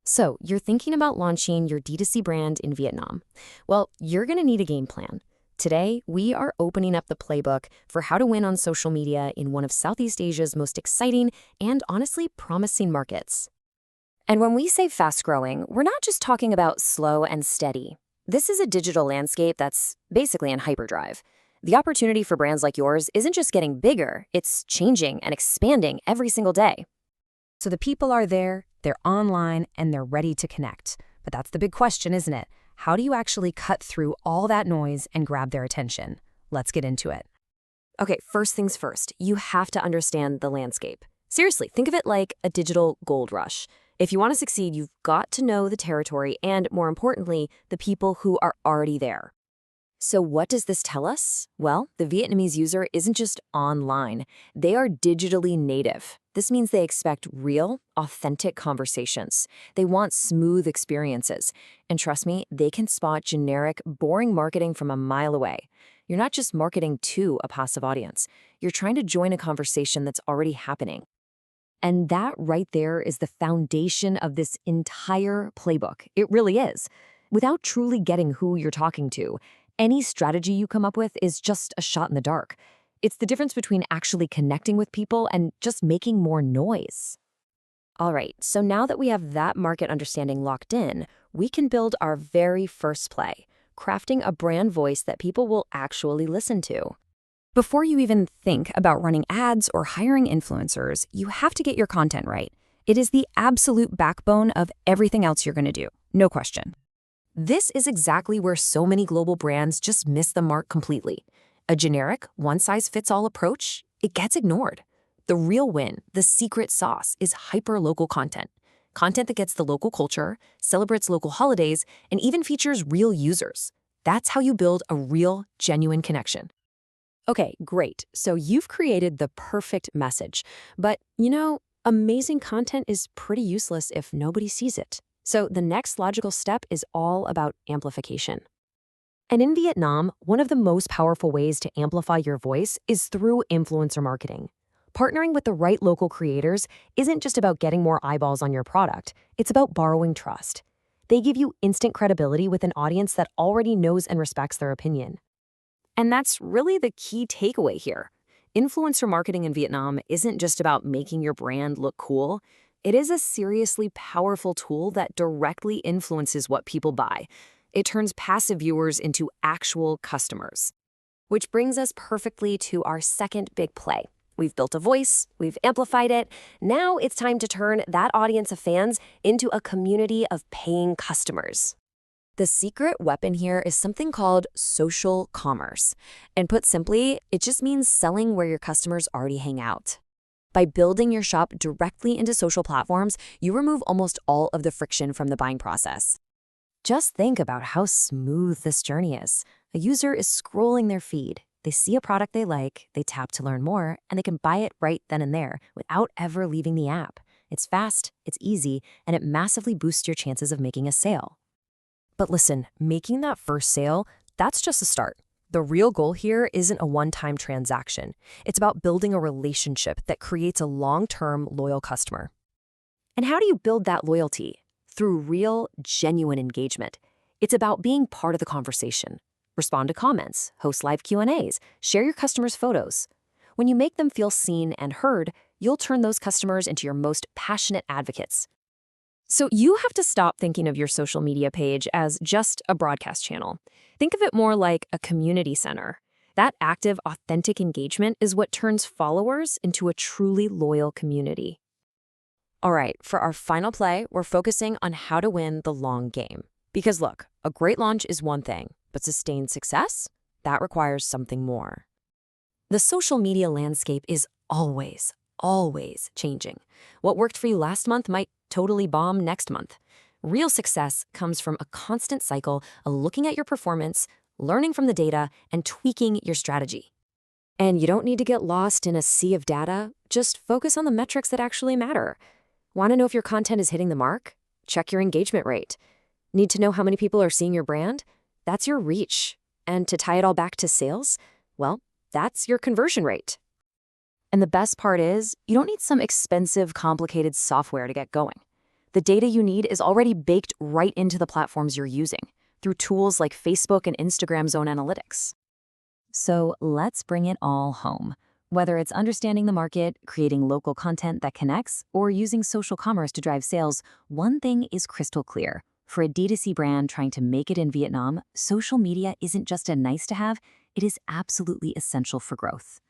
So, you're thinking about launching your D2C brand in Vietnam. Well, you're going to need a game plan. Today, we are opening up the playbook for how to win on social media in one of Southeast Asia's most exciting and honestly promising markets. And when we say fast growing, we're not just talking about slow and steady. This is a digital landscape that's basically in hyperdrive. The opportunity for brands like yours isn't just getting bigger, it's changing and expanding every single day. So the people are there, they're online, and they're ready to connect. But that's the big question, isn't it? How do you actually cut through all that noise and grab their attention? Let's get into it. Okay, first things first, you have to understand the landscape. Seriously, think of it like a digital gold rush. If you want to succeed, you've got to know the territory and, more importantly, the people who are already there. So what does this tell us? Well, the Vietnamese user isn't just online. They are digitally native. This means they expect real, authentic conversations. They want smooth experiences. And trust me, they can spot generic, boring marketing from a mile away. You're not just marketing to a passive audience. You're trying to join a conversation that's already happening. And that right there is the foundation of this entire playbook. It really is. Without truly getting who you're talking to, any strategy you come up with is just a shot in the dark. It's the difference between actually connecting with people and just making more noise. All right, so now that we have that market understanding locked in, we can build our very first play, crafting a brand voice that people will actually listen to. Before you even think about running ads or hiring influencers, you have to get your content right. It is the absolute backbone of everything else you're going to do, no question. This is exactly where so many global brands just miss the mark completely. A generic, one-size-fits-all approach, it gets ignored. The real win, the secret sauce, is hyper-local content. Content that gets the local culture, celebrates local holidays, and even features real users. That's how you build a real, genuine connection. Okay, great. So you've created the perfect message. But, amazing content is pretty useless if nobody sees it. So the next logical step is all about amplification. And in Vietnam, one of the most powerful ways to amplify your voice is through influencer marketing. Partnering with the right local creators isn't just about getting more eyeballs on your product, it's about borrowing trust. They give you instant credibility with an audience that already knows and respects their opinion. And that's really the key takeaway here. Influencer marketing in Vietnam isn't just about making your brand look cool. It is a seriously powerful tool that directly influences what people buy. It turns passive viewers into actual customers. Which brings us perfectly to our second big play. We've built a voice, we've amplified it. Now it's time to turn that audience of fans into a community of paying customers. The secret weapon here is something called social commerce. And put simply, it just means selling where your customers already hang out. By building your shop directly into social platforms, you remove almost all of the friction from the buying process. Just think about how smooth this journey is. A user is scrolling their feed. They see a product they like, they tap to learn more, and they can buy it right then and there without ever leaving the app. It's fast, it's easy, and it massively boosts your chances of making a sale. But listen, making that first sale, that's just a start. The real goal here isn't a one-time transaction. It's about building a relationship that creates a long-term, loyal customer. And how do you build that loyalty? Through real, genuine engagement. It's about being part of the conversation. Respond to comments, host live Q&As, share your customers' photos. When you make them feel seen and heard, you'll turn those customers into your most passionate advocates. So you have to stop thinking of your social media page as just a broadcast channel. Think of it more like a community center. That active, authentic engagement is what turns followers into a truly loyal community. All right, for our final play, we're focusing on how to win the long game. Because look, a great launch is one thing, but sustained success? That requires something more. The social media landscape is always changing. What worked for you last month might totally bomb next month. Real success comes from a constant cycle of looking at your performance, learning from the data, and tweaking your strategy. And you don't need to get lost in a sea of data. Just focus on the metrics that actually matter. Want to know if your content is hitting the mark? Check your engagement rate. Need to know how many people are seeing your brand? That's your reach. And to tie it all back to sales, well, that's your conversion rate. And the best part is, you don't need some expensive, complicated software to get going. The data you need is already baked right into the platforms you're using through tools like Facebook and Instagram's own analytics. So let's bring it all home. Whether it's understanding the market, creating local content that connects, or using social commerce to drive sales, one thing is crystal clear. For a D2C brand trying to make it in Vietnam, social media isn't just a nice to have, it is absolutely essential for growth.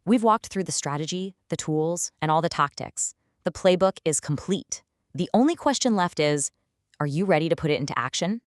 We've walked through the strategy, the tools, and all the tactics. The playbook is complete. The only question left is, are you ready to put it into action?